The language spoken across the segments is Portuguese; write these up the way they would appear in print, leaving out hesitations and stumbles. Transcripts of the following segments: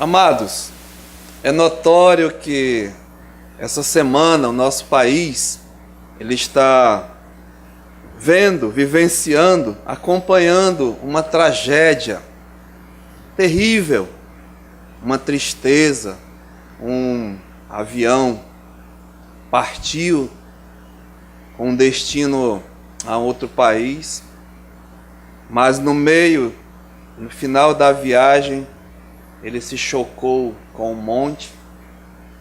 Amados, é notório que essa semana o nosso país ele está vivenciando, acompanhando uma tragédia terrível, uma tristeza. Um avião partiu com destino a outro país, mas no final da viagem, ele se chocou com um monte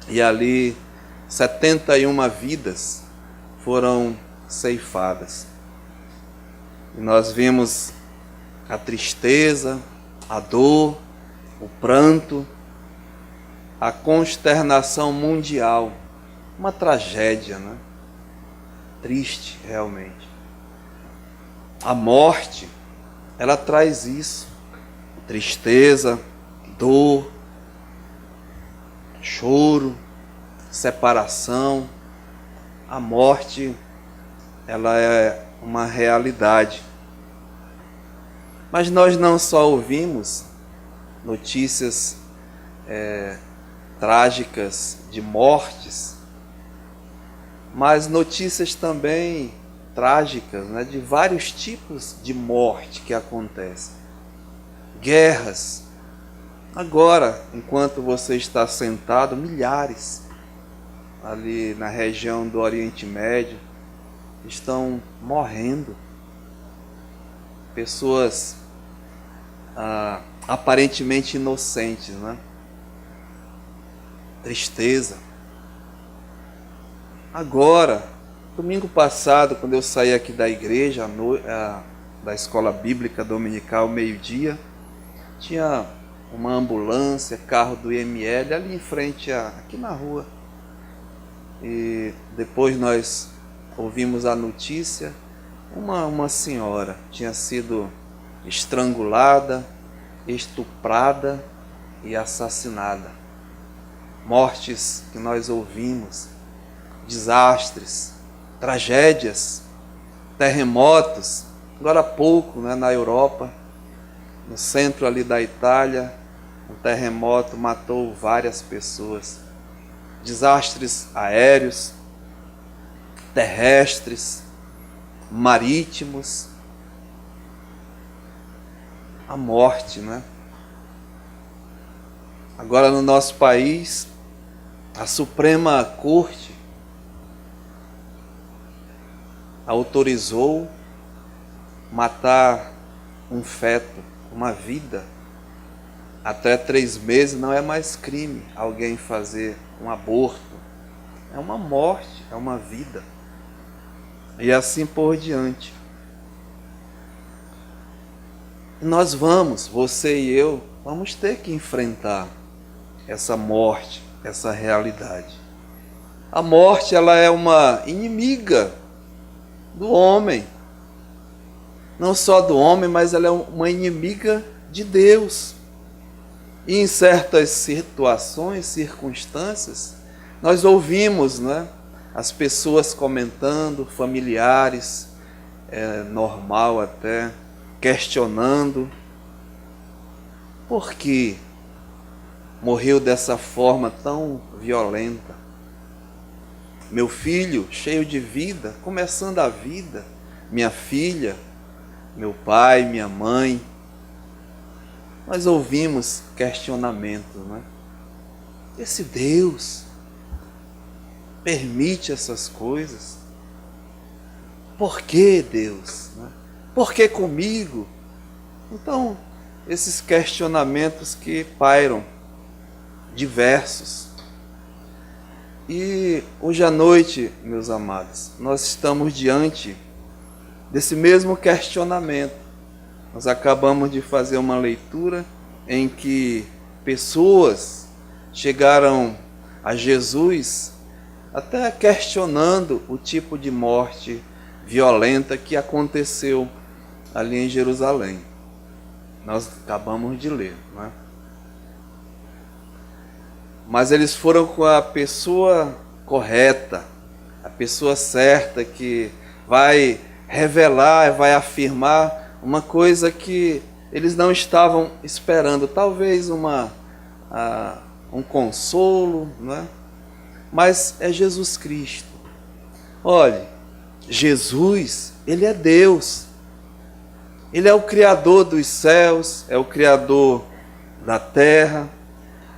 e ali 71 vidas foram ceifadas. E nós vimos a tristeza, a dor, o pranto, a consternação mundial. Uma tragédia, né? Triste, realmente. A morte, ela traz isso. Tristeza, dor, choro, separação. A morte, ela é uma realidade. Mas nós não só ouvimos notícias trágicas de mortes, mas notícias também trágicas, né, de vários tipos de morte que acontecem. Guerras. Agora, enquanto você está sentado, milhares ali na região do Oriente Médio estão morrendo. Pessoas aparentemente inocentes, né? Tristeza. Agora, domingo passado, quando eu saí aqui da igreja, da escola bíblica dominical, meio-dia, tinha uma ambulância, carro do IML, ali em frente, aqui na rua. E depois nós ouvimos a notícia, uma senhora tinha sido estrangulada, estuprada e assassinada. Mortes que nós ouvimos, desastres, tragédias, terremotos. Agora há pouco, né, na Europa, no centro ali da Itália, um terremoto matou várias pessoas. Desastres aéreos, terrestres, marítimos. A morte, né? Agora no nosso país, a Suprema Corte autorizou matar um feto, uma vida. Até 3 meses não é mais crime alguém fazer um aborto. É uma morte, é uma vida. E assim por diante. E nós você e eu, vamos ter que enfrentar essa morte, essa realidade. A morte, ela é uma inimiga do homem. Não só do homem, mas ela é uma inimiga de Deus. E em certas situações, circunstâncias, nós ouvimos, né, as pessoas comentando, familiares, normal até, questionando por que morreu dessa forma tão violenta. Meu filho, cheio de vida, começando a vida, minha filha, meu pai, minha mãe. Nós ouvimos questionamentos, né? Esse Deus permite essas coisas? Por que Deus? Né? Por que comigo? Então, esses questionamentos que pairam, diversos. E hoje à noite, meus amados, nós estamos diante desse mesmo questionamento. Nós acabamos de fazer uma leitura em que pessoas chegaram a Jesus até questionando o tipo de morte violenta que aconteceu ali em Jerusalém. Nós acabamos de ler, não é? Mas eles foram com a pessoa correta, a pessoa certa que vai revelar, vai afirmar uma coisa que eles não estavam esperando. Talvez uma um consolo, não é? Mas é Jesus Cristo. Olhe, Jesus, Ele é Deus. Ele é o Criador dos céus, é o Criador da terra,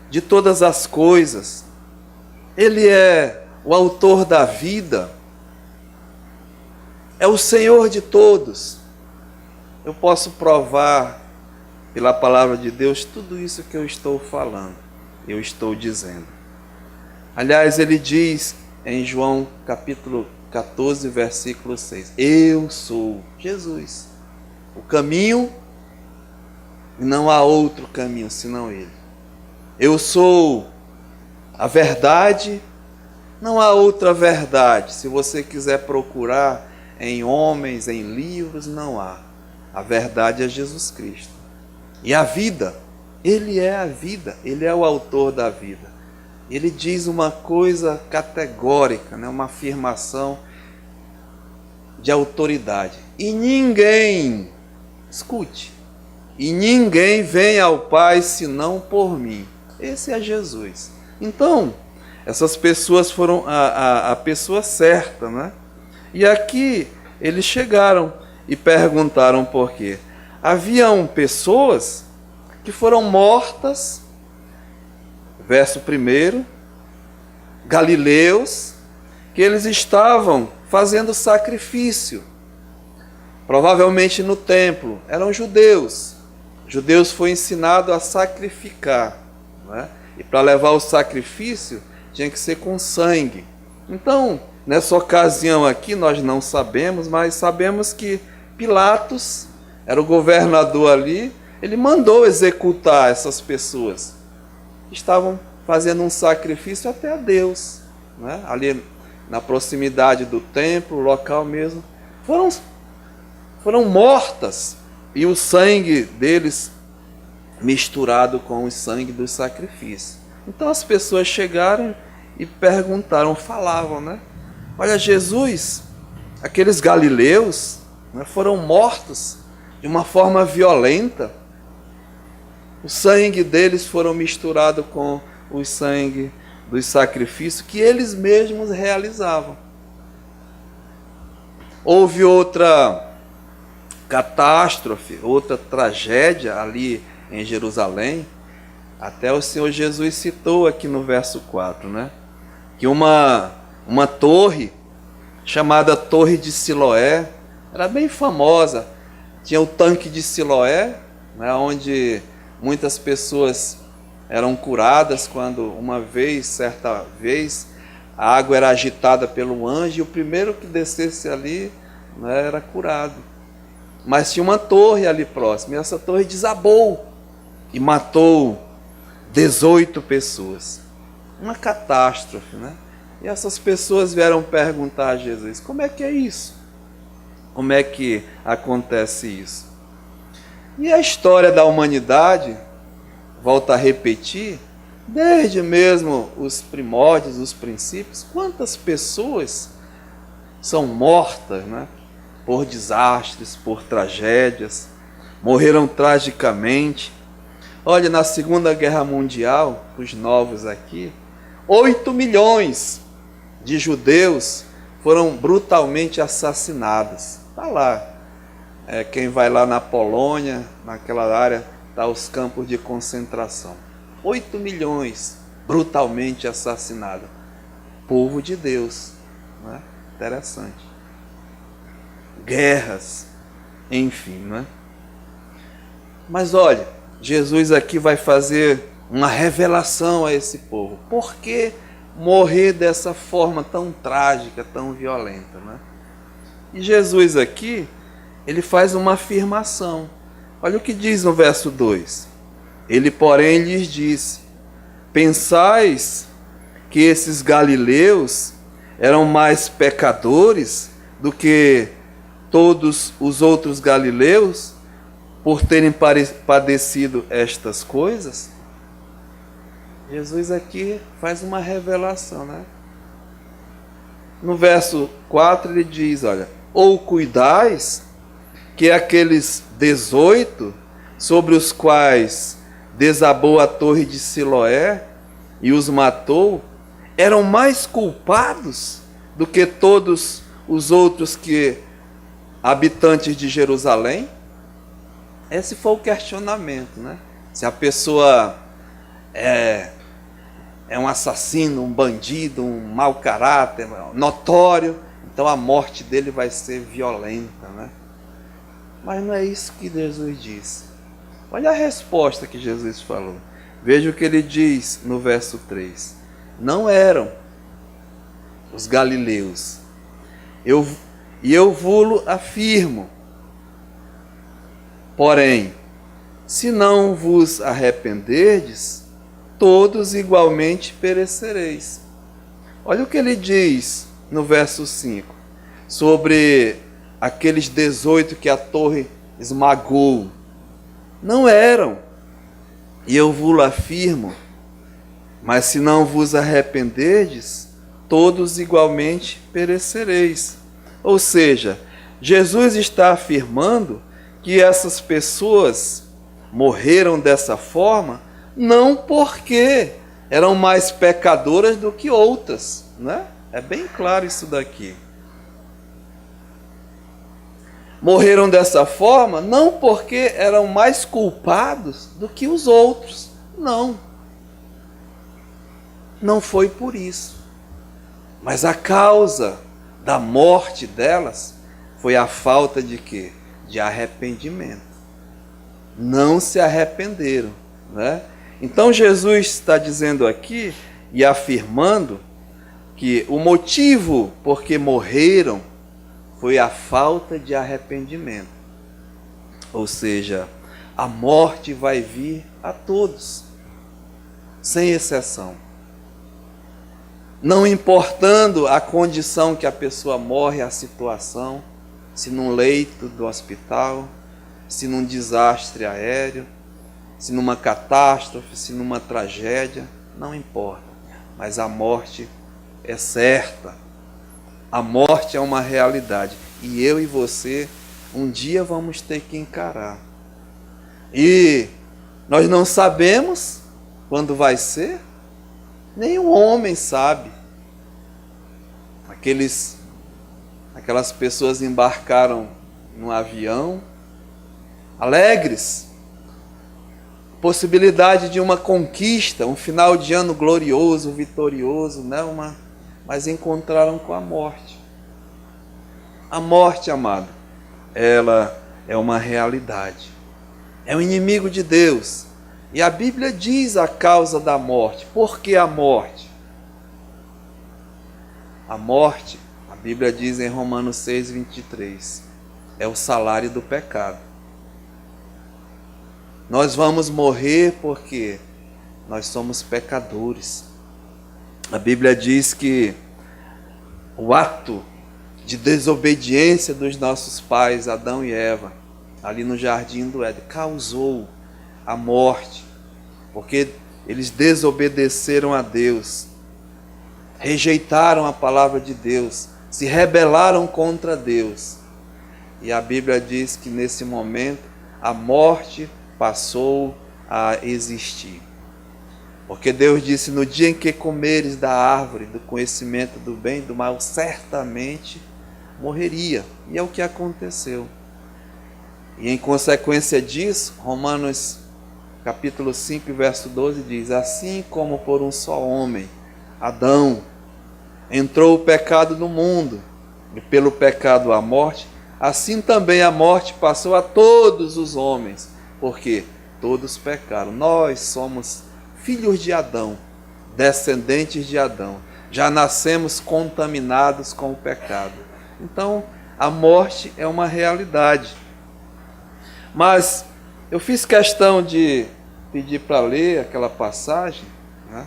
de todas as coisas. Ele é o autor da vida, é o Senhor de todos. Eu posso provar pela palavra de Deus tudo isso que eu estou falando, eu estou dizendo. Aliás, ele diz em João capítulo 14, versículo 6, eu sou Jesus, o caminho, e não há outro caminho senão ele. Eu sou a verdade, não há outra verdade. Se você quiser procurar em homens, em livros, não há. A verdade é Jesus Cristo. E a vida, Ele é a vida, Ele é o autor da vida. Ele diz uma coisa categórica, né? Uma afirmação de autoridade. E ninguém, escute, e ninguém vem ao Pai senão por mim. Esse é Jesus. Então, essas pessoas foram a pessoa certa, né? E aqui eles chegaram e perguntaram por quê. Haviam pessoas que foram mortas, verso 1, galileus, que eles estavam fazendo sacrifício, provavelmente no templo, eram judeus. Judeus foi ensinado a sacrificar, né? E para levar o sacrifício tinha que ser com sangue. Então, nessa ocasião aqui, nós não sabemos, mas sabemos que Pilatos era o governador ali, ele mandou executar essas pessoas que estavam fazendo um sacrifício até a Deus, né? Ali na proximidade do templo, local mesmo, foram mortas e o sangue deles misturado com o sangue do sacrifício. Então as pessoas chegaram e perguntaram, falavam, né? Olha, Jesus, aqueles galileus, né, foram mortos de uma forma violenta. O sangue deles foram misturado com o sangue dos sacrifícios que eles mesmos realizavam. Houve outra catástrofe, outra tragédia ali em Jerusalém. Até o Senhor Jesus citou aqui no verso 4, né? Que uma torre chamada Torre de Siloé era bem famosa. Tinha o tanque de Siloé, né, onde muitas pessoas eram curadas quando certa vez, a água era agitada pelo anjo e o primeiro que descesse ali, né, era curado. Mas tinha uma torre ali próxima e essa torre desabou e matou 18 pessoas. Uma catástrofe, né? E essas pessoas vieram perguntar a Jesus, como é que é isso? Como é que acontece isso? E a história da humanidade, volta a repetir, desde mesmo os primórdios, os princípios, quantas pessoas são mortas, né? Por desastres, por tragédias, morreram tragicamente. Olha, na Segunda Guerra Mundial, os novos aqui, 8 milhões de judeus foram brutalmente assassinados. Está lá, quem vai lá na Polônia, naquela área, está os campos de concentração. 8 milhões brutalmente assassinados. Povo de Deus, né? Interessante. Guerras, enfim, né? Mas olha, Jesus aqui vai fazer uma revelação a esse povo. Por que morrer dessa forma tão trágica, tão violenta, né? E Jesus aqui, ele faz uma afirmação. Olha o que diz no verso 2. Ele, porém, lhes disse, pensais que esses galileus eram mais pecadores do que todos os outros galileus por terem padecido estas coisas? Jesus aqui faz uma revelação, né? No verso 4 ele diz, olha, ou cuidais que aqueles 18 sobre os quais desabou a torre de Siloé e os matou, eram mais culpados do que todos os outros habitantes de Jerusalém? Esse foi o questionamento, né? Se a pessoa é um assassino, um bandido, um mau caráter, notório, então a morte dele vai ser violenta, né? Mas não é isso que Jesus disse. Olha a resposta que Jesus falou. Veja o que ele diz no verso 3. Não eram os galileus. Eu vou-lo afirmo. Porém, se não vos arrependerdes, todos igualmente perecereis. Olha o que ele diz no verso 5, sobre aqueles 18 que a torre esmagou. Não eram, e eu vos afirmo, mas se não vos arrependerdes, todos igualmente perecereis. Ou seja, Jesus está afirmando que essas pessoas morreram dessa forma não porque eram mais pecadoras do que outras, né? É bem claro isso daqui. Morreram dessa forma não porque eram mais culpados do que os outros. Não. Não foi por isso. Mas a causa da morte delas foi a falta de quê? De arrependimento. Não se arrependeram, né? Então Jesus está dizendo aqui e afirmando que o motivo por que morreram foi a falta de arrependimento. Ou seja, a morte vai vir a todos, sem exceção. Não importando a condição que a pessoa morre, a situação, se num leito do hospital, se num desastre aéreo, se numa catástrofe, se numa tragédia, não importa. Mas a morte é certa. A morte é uma realidade. E eu e você, um dia vamos ter que encarar. E nós não sabemos quando vai ser. Nenhum homem sabe. Aquelas pessoas embarcaram num avião, alegres, possibilidade de uma conquista, um final de ano glorioso, vitorioso, né? Mas encontraram com a morte. A morte, amado, ela é uma realidade. É um inimigo de Deus. E a Bíblia diz a causa da morte. Por que a morte? A morte, a Bíblia diz em Romanos 6:23, é o salário do pecado. Nós vamos morrer porque nós somos pecadores. A Bíblia diz que o ato de desobediência dos nossos pais, Adão e Eva, ali no jardim do Éden, causou a morte, porque eles desobedeceram a Deus, rejeitaram a palavra de Deus, se rebelaram contra Deus. E a Bíblia diz que nesse momento a morte passou a existir. Porque Deus disse, no dia em que comeres da árvore do conhecimento do bem e do mal, certamente morreria. E é o que aconteceu. E em consequência disso, Romanos capítulo 5, verso 12 diz, assim como por um só homem, Adão, entrou o pecado no mundo, e pelo pecado a morte, assim também a morte passou a todos os homens, porque todos pecaram. Nós somos filhos de Adão, descendentes de Adão, já nascemos contaminados com o pecado. Então, a morte é uma realidade. Mas eu fiz questão de pedir para ler aquela passagem, né,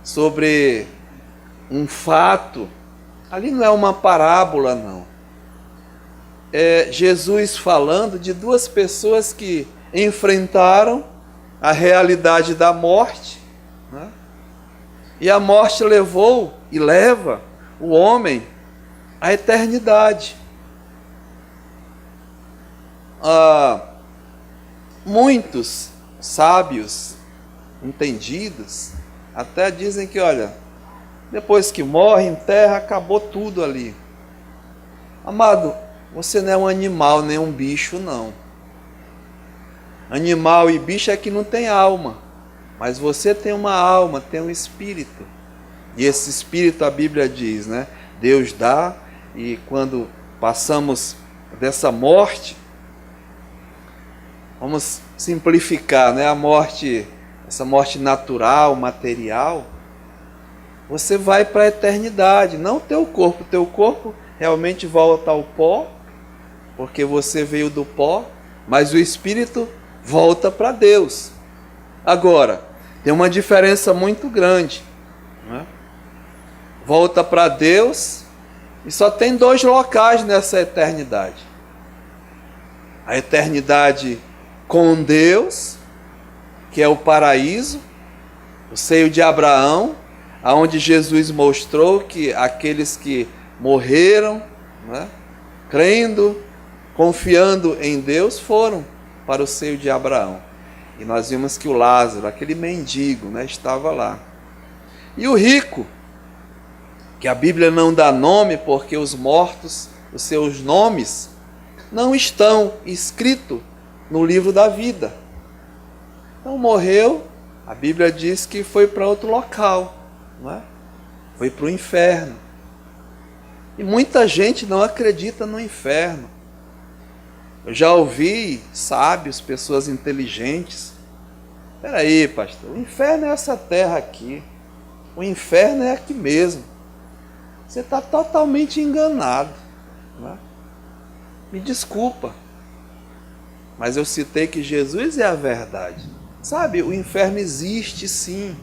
sobre um fato. Ali não é uma parábola, não. É Jesus falando de duas pessoas que enfrentaram a realidade da morte, né? E a morte levou e leva o homem à eternidade. Muitos sábios, entendidos, até dizem que, olha, depois que morre, enterra, acabou tudo ali. Amado, você não é um animal, nem um bicho, não. Animal e bicho é que não tem alma. Mas você tem uma alma, tem um espírito. E esse espírito, a Bíblia diz, né? Deus dá, e quando passamos dessa morte, vamos simplificar, né? A morte, essa morte natural, material, você vai para a eternidade, não o teu corpo realmente volta ao pó, porque você veio do pó, mas o espírito volta para Deus. Agora, tem uma diferença muito grande, né? Volta para Deus e só tem dois locais nessa eternidade. A eternidade com Deus, que é o paraíso, o seio de Abraão, aonde Jesus mostrou que aqueles que morreram, né, crendo, confiando em Deus, foram para o seio de Abraão. E nós vimos que o Lázaro, aquele mendigo, né, estava lá. E o rico, que a Bíblia não dá nome, porque os mortos, os seus nomes, não estão escritos no livro da vida. Então morreu, a Bíblia diz que foi para outro local, não é? Foi para o inferno. E muita gente não acredita no inferno. Eu já ouvi sábios, pessoas inteligentes. Espera aí, pastor, o inferno é essa terra aqui. O inferno é aqui mesmo. Você está totalmente enganado, não é? Me desculpa, mas eu citei que Jesus é a verdade. Sabe, o inferno existe sim.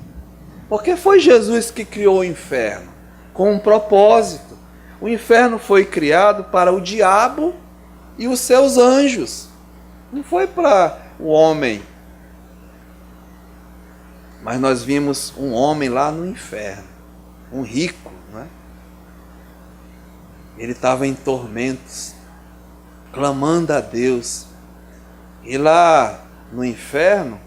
Porque foi Jesus que criou o inferno, com um propósito. O inferno foi criado para o diabo e os seus anjos. Não foi para o homem. Mas nós vimos um homem lá no inferno, um rico, né? Ele estava em tormentos, clamando a Deus. E lá no inferno,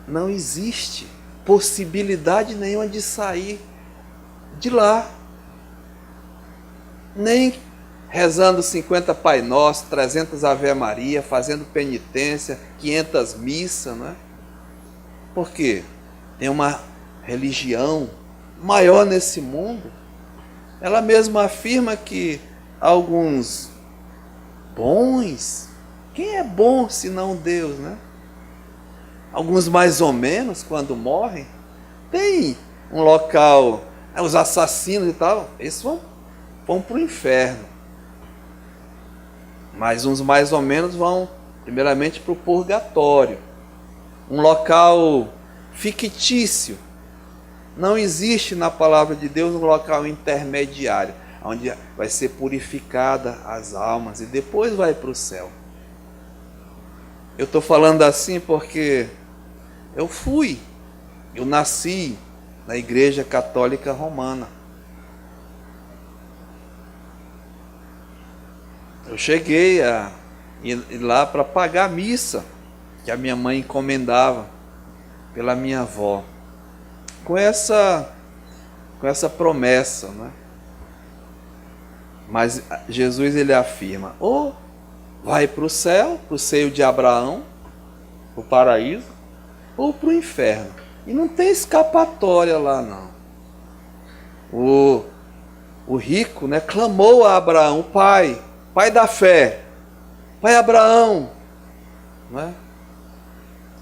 não existe possibilidade nenhuma de sair de lá. Nem rezando 50 Pai Nosso, 300 Ave Maria, fazendo penitência, 500 missas, não é? Por quê? Tem uma religião maior nesse mundo. Ela mesma afirma que alguns bons, quem é bom se não Deus, né? Alguns mais ou menos, quando morrem, tem um local, os assassinos e tal, esses vão para o inferno. Mas uns mais ou menos vão, primeiramente, para o purgatório. Um local fictício. Não existe na palavra de Deus um local intermediário, onde vai ser purificada as almas e depois vai para o céu. Eu estou falando assim porque eu nasci na Igreja Católica Romana. Eu cheguei a ir lá para pagar a missa que a minha mãe encomendava pela minha avó. Com essa promessa, né? Mas Jesus, ele afirma, ou vai para o céu, para o seio de Abraão, para o paraíso, ou para o inferno. E não tem escapatória lá, não. O rico, né, clamou a Abraão, o pai da fé, pai Abraão, né?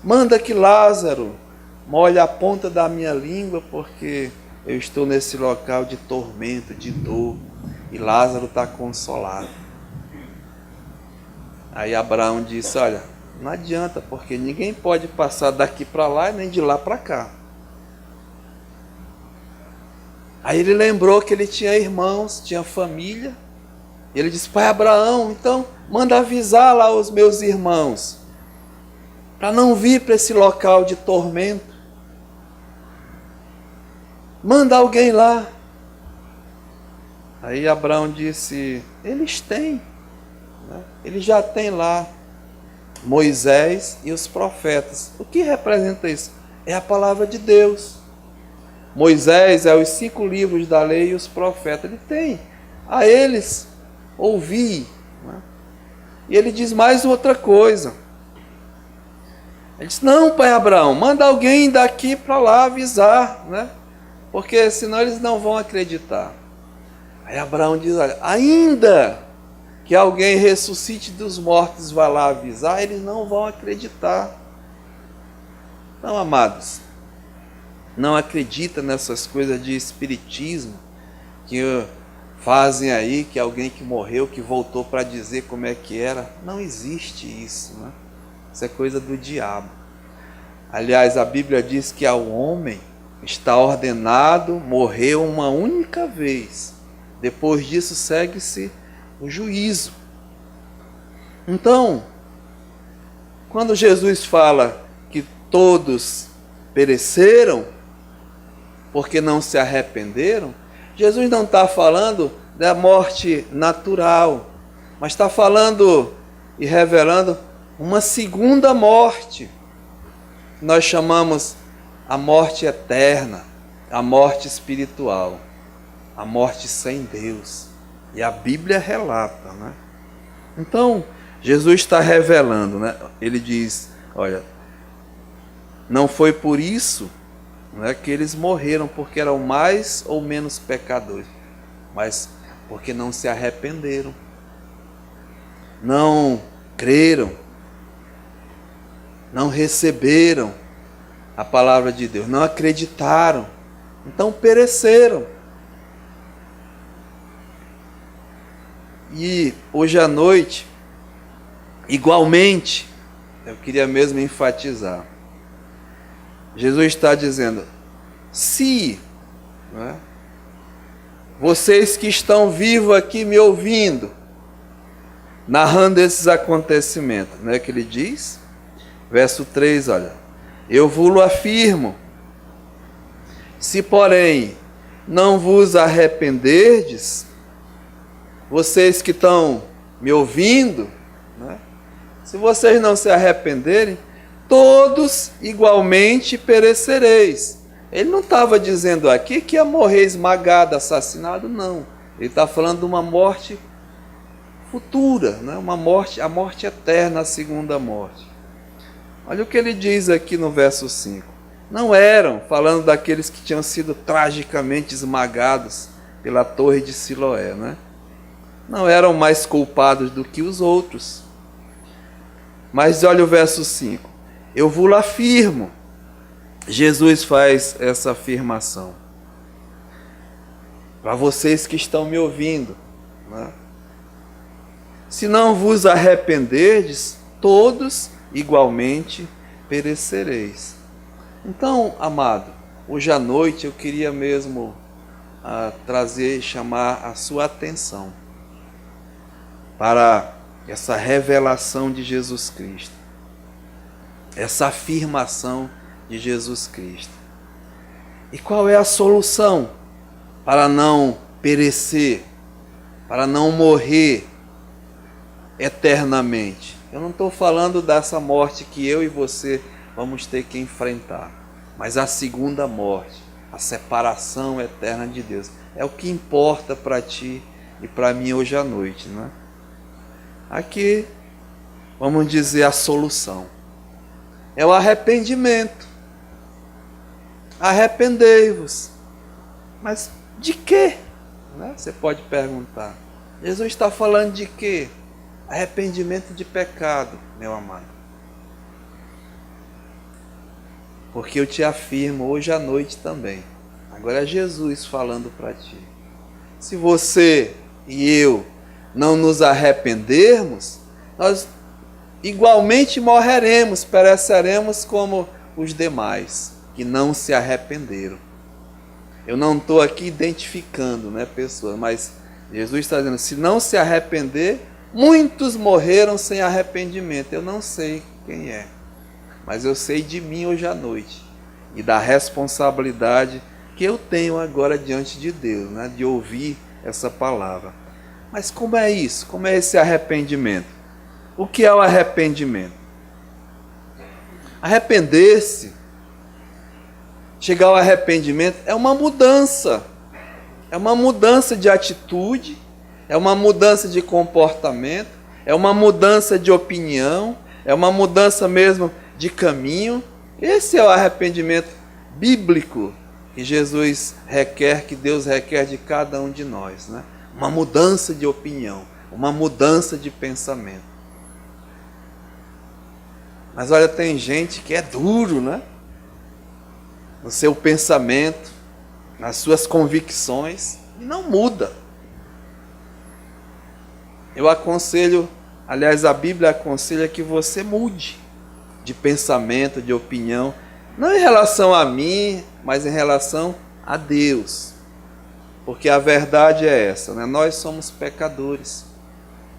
Manda que Lázaro molhe a ponta da minha língua, porque eu estou nesse local de tormento, de dor, e Lázaro está consolado. Aí Abraão disse, olha, não adianta, porque ninguém pode passar daqui para lá, nem de lá para cá. Aí ele lembrou que ele tinha irmãos, tinha família, e ele disse, pai Abraão, então manda avisar lá os meus irmãos, para não vir para esse local de tormento. Manda alguém lá. Aí Abraão disse, eles têm, né? Ele já tem lá Moisés e os profetas. O que representa isso? É a palavra de Deus. Moisés é os 5 livros da lei e os profetas. Ele tem a eles ouvir. Né? E ele diz mais outra coisa. Ele diz, não, pai Abraão, manda alguém daqui para lá avisar, né? Porque senão eles não vão acreditar. Aí Abraão diz, olha, ainda que alguém ressuscite dos mortos e vá lá avisar, eles não vão acreditar. Não, amados, não acredita nessas coisas de espiritismo que fazem aí, que alguém que morreu, que voltou para dizer como é que era. Não existe isso, né? Isso é coisa do diabo. Aliás, a Bíblia diz que ao homem está ordenado morrer uma única vez. Depois disso segue-se o juízo. Então, quando Jesus fala que todos pereceram porque não se arrependeram, Jesus não está falando da morte natural, mas está falando e revelando uma segunda morte. Nós chamamos a morte eterna, a morte espiritual, a morte sem Deus. E a Bíblia relata, né? Então, Jesus está revelando, né? Ele diz, olha, não foi por isso, né, que eles morreram, porque eram mais ou menos pecadores, mas porque não se arrependeram, não creram, não receberam a palavra de Deus, não acreditaram, então pereceram. E hoje à noite, igualmente, eu queria mesmo enfatizar, Jesus está dizendo, se, né, vocês que estão vivos aqui me ouvindo, narrando esses acontecimentos, não é que ele diz? Verso 3, olha, eu vos afirmo, se porém não vos arrependerdes, vocês que estão me ouvindo, né, se vocês não se arrependerem, todos igualmente perecereis. Ele não estava dizendo aqui que ia morrer esmagado, assassinado, não. Ele está falando de uma morte futura, né? A morte eterna, a segunda morte. Olha o que ele diz aqui no verso 5. Não eram, falando daqueles que tinham sido tragicamente esmagados pela torre de Siloé, né? Não eram mais culpados do que os outros. Mas olha o verso 5. Eu vos afirmo. Jesus faz essa afirmação. Para vocês que estão me ouvindo, né? Se não vos arrependerdes, todos igualmente perecereis. Então, amado, hoje à noite eu queria mesmo chamar a sua atenção para essa revelação de Jesus Cristo. Essa afirmação de Jesus Cristo. E qual é a solução para não perecer, para não morrer eternamente? Eu não estou falando dessa morte que eu e você vamos ter que enfrentar, mas a segunda morte, a separação eterna de Deus, é o que importa para ti e para mim hoje à noite, né? Aqui, vamos dizer a solução. É o arrependimento. Arrependei-vos. Mas de quê? Né? Você pode perguntar. Jesus está falando de quê? Arrependimento de pecado, meu amado. Porque eu te afirmo hoje à noite também. Agora é Jesus falando para ti. Se você e eu não nos arrependermos, nós igualmente morreremos, pereceremos como os demais, que não se arrependeram. Eu não estou aqui identificando, né, pessoas, mas Jesus está dizendo, se não se arrepender, muitos morreram sem arrependimento. Eu não sei quem é, mas eu sei de mim hoje à noite, e da responsabilidade que eu tenho agora diante de Deus, né, de ouvir essa palavra. Mas como é isso? Como é esse arrependimento? O que é o arrependimento? Arrepender-se, chegar ao arrependimento, é uma mudança. É uma mudança de atitude, é uma mudança de comportamento, é uma mudança de opinião, é uma mudança mesmo de caminho. Esse é o arrependimento bíblico que Jesus requer, que Deus requer de cada um de nós, né? Uma mudança de opinião, uma mudança de pensamento. Mas olha, tem gente que é duro, né? No seu pensamento, nas suas convicções, e não muda. Eu aconselho, aliás, a Bíblia aconselha que você mude de pensamento, de opinião, não em relação a mim, mas em relação a Deus. Porque a verdade é essa, né? Nós somos pecadores,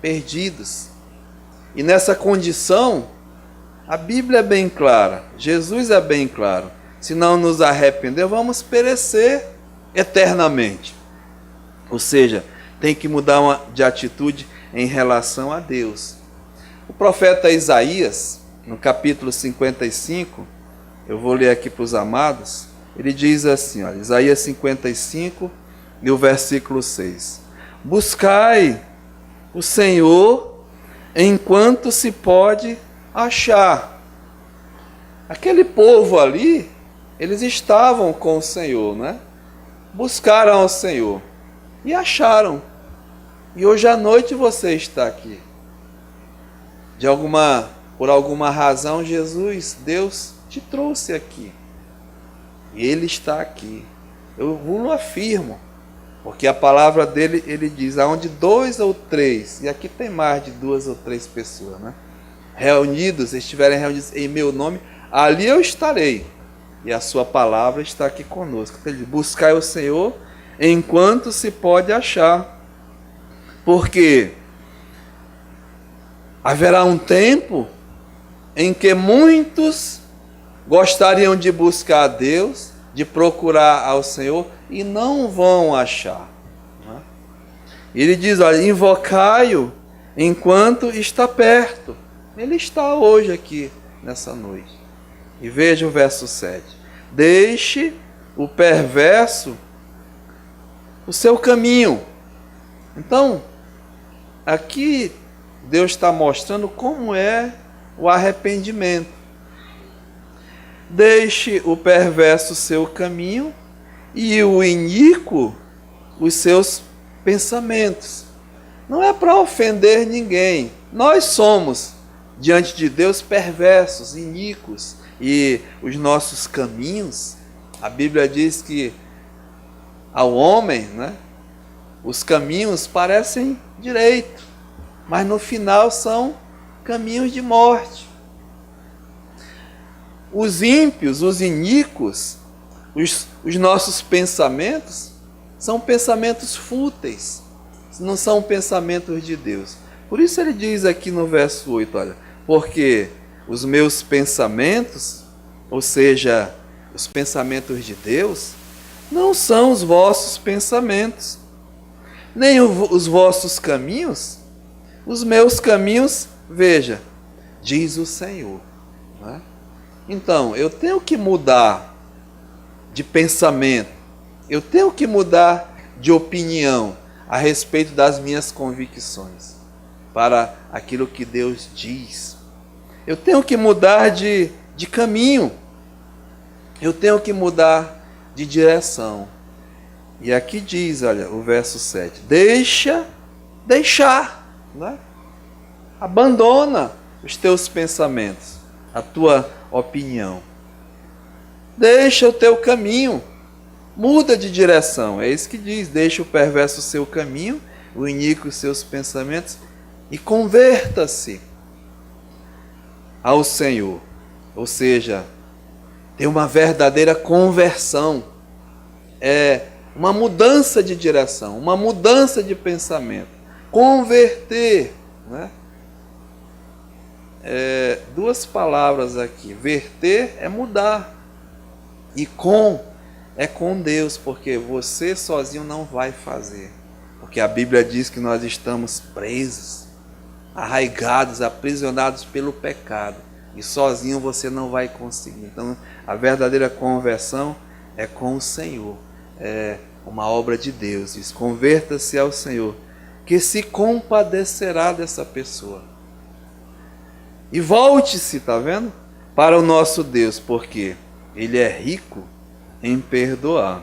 perdidos. E nessa condição, a Bíblia é bem clara, Jesus é bem claro. Se não nos arrepender, vamos perecer eternamente. Ou seja, tem que mudar de atitude em relação a Deus. O profeta Isaías, no capítulo 55, eu vou ler aqui para os amados, ele diz assim, olha, Isaías 55, e o versículo 6. Buscai o Senhor enquanto se pode achar. Aquele povo ali, eles estavam com o Senhor, né? Buscaram ao Senhor e acharam. E hoje à noite você está aqui. Por alguma razão, Jesus, Deus, te trouxe aqui. E Ele está aqui. Eu vos afirmo, porque a palavra dele, ele diz, aonde 2 ou 3, e aqui tem mais de 2 ou 3 pessoas, né? Reunidos, estiverem reunidos em meu nome, ali eu estarei. E a sua palavra está aqui conosco. Ele diz, buscai o Senhor enquanto se pode achar. Porque haverá um tempo em que muitos gostariam de buscar a Deus, de procurar ao Senhor, e não vão achar. Ele diz, olha, invocai-o enquanto está perto. Ele está hoje aqui, nessa noite. E veja o verso 7. Deixe o perverso o seu caminho. Então, aqui Deus está mostrando como é o arrependimento. Deixe o perverso o seu caminho e o iníquo os seus pensamentos. Não é para ofender ninguém. Nós somos, diante de Deus, perversos, iníquos. E os nossos caminhos, a Bíblia diz que ao homem, né, os caminhos parecem direito, mas no final são caminhos de morte. Os ímpios, os iníquos, os nossos pensamentos, são pensamentos fúteis, não são pensamentos de Deus. Por isso ele diz aqui no verso 8, olha, porque os meus pensamentos, ou seja, os pensamentos de Deus, não são os vossos pensamentos, nem os vossos caminhos, os meus caminhos, veja, diz o Senhor. Não é? Então, eu tenho que mudar de pensamento, eu tenho que mudar de opinião a respeito das minhas convicções, para aquilo que Deus diz. Eu tenho que mudar de caminho. Eu tenho que mudar de direção. E aqui diz, olha, o verso 7. Deixar. Né? Abandona os teus pensamentos, a tua opinião. Deixa o teu caminho. Muda de direção. É isso que diz. Deixa o perverso o seu caminho, o iníquo os seus pensamentos, e converta-se ao Senhor, ou seja, tem uma verdadeira conversão, é uma mudança de direção, uma mudança de pensamento, converter, né? Duas palavras aqui, verter é mudar, e é com Deus, porque você sozinho não vai fazer, Porque a Bíblia diz que nós estamos presos, arraigados, aprisionados pelo pecado. E sozinho você não vai conseguir. Então, a verdadeira conversão é com o Senhor. É uma obra de Deus. Diz: converta-se ao Senhor, que se compadecerá dessa pessoa. E volte-se, tá vendo? Para o nosso Deus, porque Ele é rico em perdoar.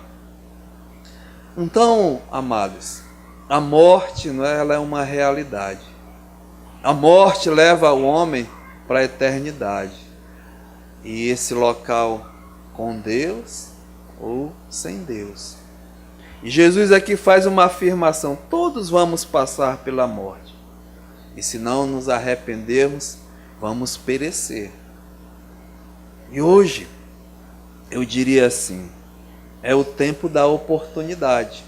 Então, amados, a morte, não é, ela é uma realidade. A morte leva o homem para a eternidade. E esse local com Deus ou sem Deus. E Jesus aqui faz uma afirmação: todos vamos passar pela morte. E se não nos arrependermos, vamos perecer. E hoje, eu diria assim, é o tempo da oportunidade.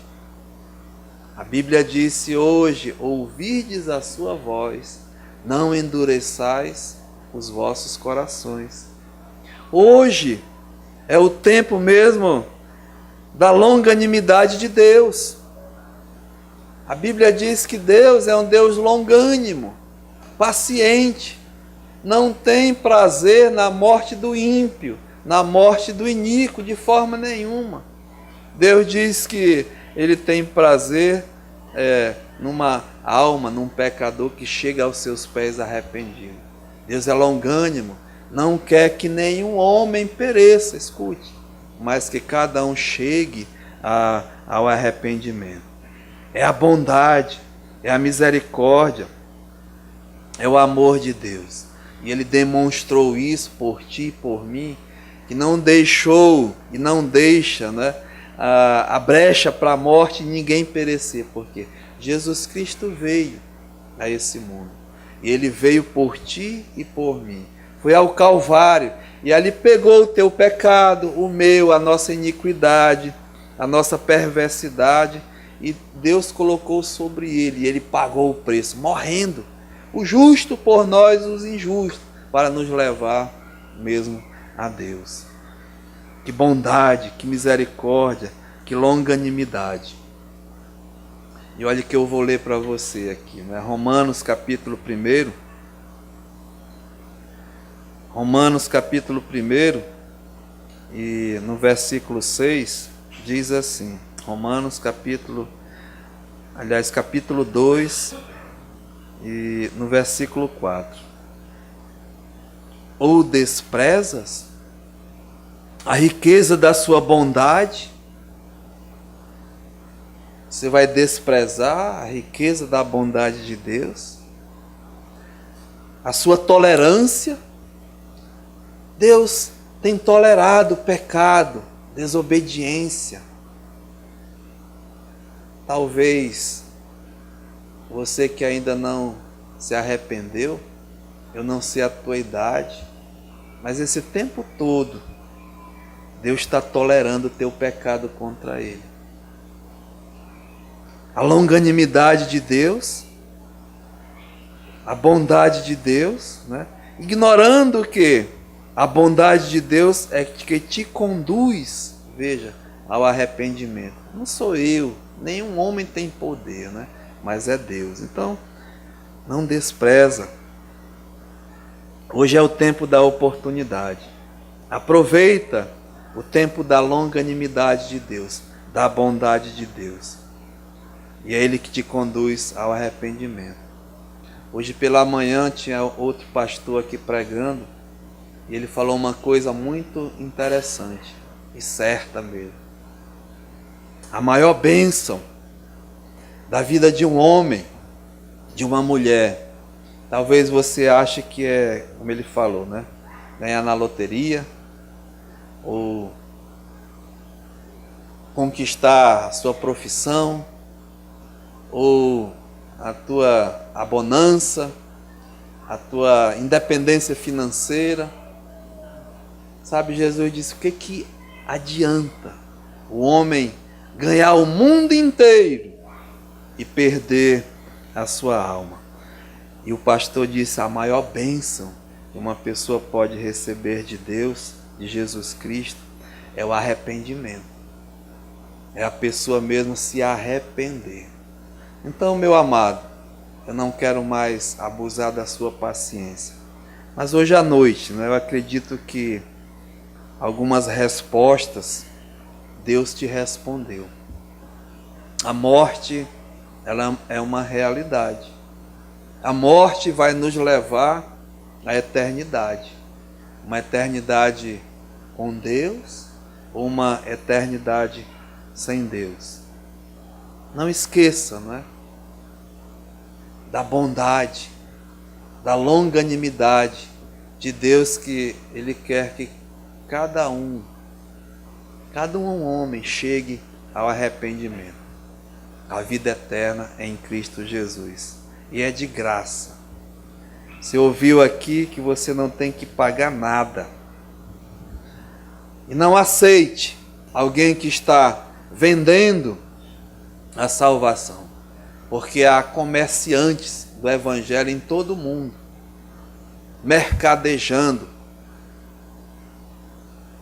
A Bíblia diz: se hoje ouvirdes a sua voz, não endureçais os vossos corações. Hoje é o tempo mesmo da longanimidade de Deus. A Bíblia diz que Deus é um Deus longânimo, paciente, não tem prazer na morte do ímpio, na morte do iníquo de forma nenhuma. Deus diz que Ele tem prazer numa alma, num pecador que chega aos seus pés arrependido. Deus é longânimo, não quer que nenhum homem pereça, escute, mas que cada um chegue ao arrependimento. É a bondade, é a misericórdia, é o amor de Deus. E Ele demonstrou isso por ti e por mim, que não deixou e não deixa, né, a brecha para a morte e ninguém perecer, porque Jesus Cristo veio a esse mundo. E Ele veio por ti e por mim. Foi ao Calvário e ali pegou o teu pecado, o meu, a nossa iniquidade, a nossa perversidade, e Deus colocou sobre Ele, e Ele pagou o preço, morrendo, o justo por nós, os injustos, para nos levar mesmo a Deus. Que bondade, que misericórdia, que longanimidade. E olha que eu vou ler para você aqui, né? Romanos capítulo 1. Romanos capítulo 1, e no versículo 6, diz assim, capítulo 2, e no versículo 4. Ou desprezas a riqueza da sua bondade? Você vai desprezar a riqueza da bondade de Deus? A sua tolerância? Deus tem tolerado o pecado, desobediência. Talvez você que ainda não se arrependeu, eu não sei a tua idade, mas esse tempo todo Deus está tolerando o teu pecado contra Ele. A longanimidade de Deus, a bondade de Deus, né? Ignorando que a bondade de Deus é que te conduz, veja, ao arrependimento. Não sou eu, nenhum homem tem poder, né? Mas é Deus. Então, não despreza. Hoje é o tempo da oportunidade. Aproveita o tempo da longanimidade de Deus, da bondade de Deus. E é Ele que te conduz ao arrependimento. Hoje pela manhã tinha outro pastor aqui pregando, e ele falou uma coisa muito interessante e certa mesmo. A maior bênção da vida de um homem, de uma mulher, talvez você ache que é, como ele falou, né? Ganhar na loteria, ou conquistar a sua profissão, ou a bonança, a tua independência financeira. Sabe, Jesus disse: o que adianta o homem ganhar o mundo inteiro e perder a sua alma? E o pastor disse: a maior bênção que uma pessoa pode receber de Deus, de Jesus Cristo, é o arrependimento. É a pessoa mesmo se arrepender. Então, meu amado, eu não quero mais abusar da sua paciência. Mas hoje à noite, né, eu acredito que algumas respostas Deus te respondeu. A morte, ela é uma realidade. A morte vai nos levar à eternidade. Uma eternidade com Deus ou uma eternidade sem Deus. Não esqueça, não é? Da bondade, da longanimidade de Deus, que Ele quer que cada um homem chegue ao arrependimento, à vida eterna em Cristo Jesus. E é de graça. Você ouviu aqui que você não tem que pagar nada. E não aceite alguém que está vendendo a salvação, porque há comerciantes do Evangelho em todo o mundo, mercadejando,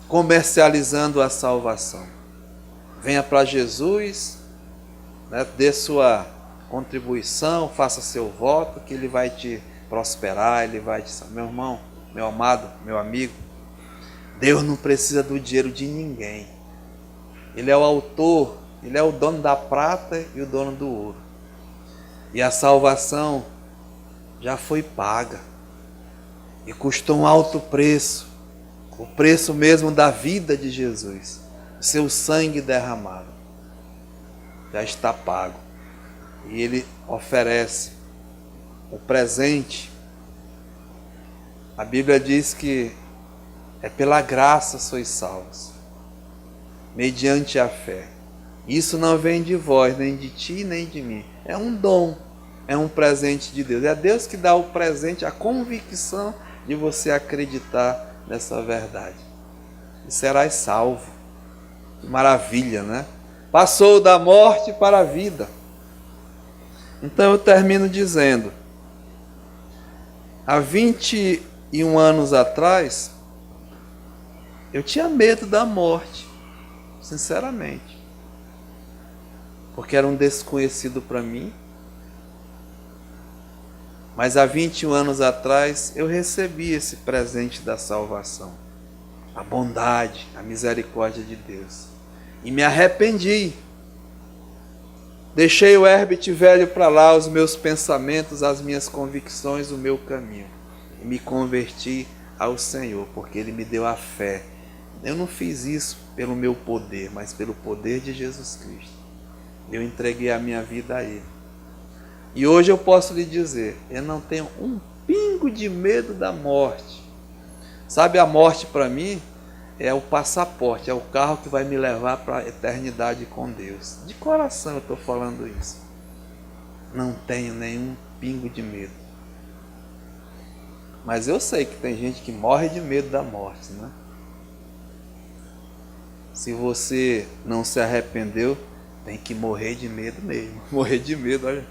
comercializando a salvação. Venha para Jesus, né, dê sua contribuição, faça seu voto, que Ele vai te prosperar, Ele vai te... Meu irmão, meu amado, meu amigo, Deus não precisa do dinheiro de ninguém. Ele é o autor, Ele é o dono da prata e o dono do ouro. E a salvação já foi paga. E custou um alto preço. O preço mesmo da vida de Jesus. O seu sangue derramado. Já está pago. E Ele oferece o presente. A Bíblia diz que é pela graça sois salvos, mediante a fé. Isso não vem de vós, nem de ti, nem de mim. É um dom, é um presente de Deus. É Deus que dá o presente, a convicção de você acreditar nessa verdade. E serás salvo. Que maravilha, né? Passou da morte para a vida. Então eu termino dizendo, há 21 anos atrás, eu tinha medo da morte, sinceramente. Porque era um desconhecido para mim. Mas há 21 anos atrás eu recebi esse presente da salvação. A bondade, a misericórdia de Deus. E me arrependi. Deixei o Herbert velho para lá, os meus pensamentos, as minhas convicções, o meu caminho. E me converti ao Senhor, porque Ele me deu a fé. Eu não fiz isso pelo meu poder, mas pelo poder de Jesus Cristo. Eu entreguei a minha vida a Ele. E hoje eu posso lhe dizer, eu não tenho um pingo de medo da morte. Sabe, a morte para mim é o passaporte, é o carro que vai me levar para a eternidade com Deus. De coração eu estou falando isso. Não tenho nenhum pingo de medo. Mas eu sei que tem gente que morre de medo da morte, né? Se você não se arrependeu, tem que morrer de medo mesmo. Morrer de medo, olha.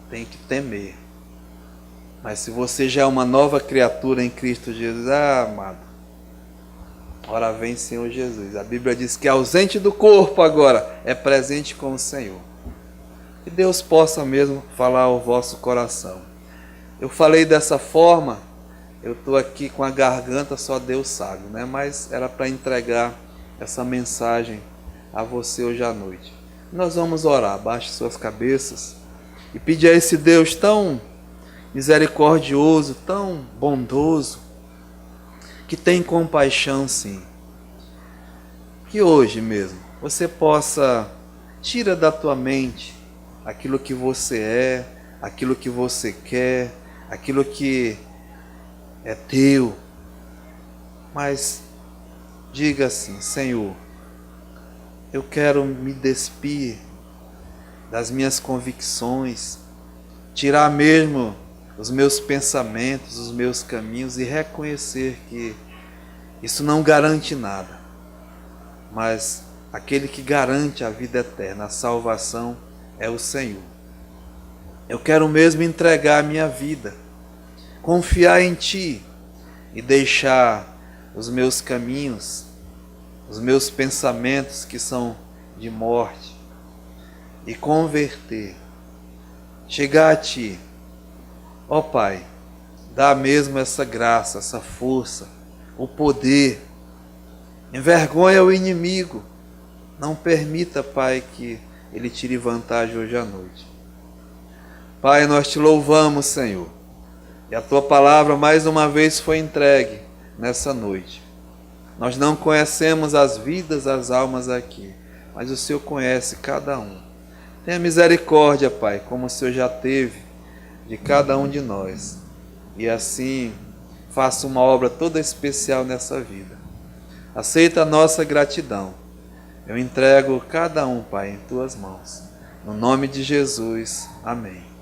Tem que temer. Mas se você já é uma nova criatura em Cristo Jesus, amado, ora vem Senhor Jesus. A Bíblia diz que ausente do corpo agora, é presente com o Senhor. Que Deus possa mesmo falar ao vosso coração. Eu falei dessa forma, eu estou aqui com a garganta, só Deus sabe, né? Mas era para entregar essa mensagem a você hoje à noite. Nós vamos orar, baixe suas cabeças e pedir a esse Deus tão misericordioso, tão bondoso, que tem compaixão sim, que hoje mesmo você possa tirar da tua mente aquilo que você é, aquilo que você quer, aquilo que é teu, mas diga assim: Senhor, eu quero me despir das minhas convicções, tirar mesmo os meus pensamentos, os meus caminhos e reconhecer que isso não garante nada, mas aquele que garante a vida eterna, a salvação, é o Senhor. Eu quero mesmo entregar a minha vida, confiar em Ti e deixar os meus caminhos, os meus pensamentos que são de morte e converter, chegar a Ti. Ó Pai, dá mesmo essa graça, essa força, o poder. Envergonha o inimigo. Não permita, Pai, que ele tire vantagem hoje à noite. Pai, nós Te louvamos, Senhor. E a Tua palavra mais uma vez foi entregue nessa noite. Nós não conhecemos as vidas, as almas aqui, mas o Senhor conhece cada um. Tenha misericórdia, Pai, como o Senhor já teve de cada um de nós. E assim, faça uma obra toda especial nessa vida. Aceita a nossa gratidão. Eu entrego cada um, Pai, em Tuas mãos. No nome de Jesus. Amém.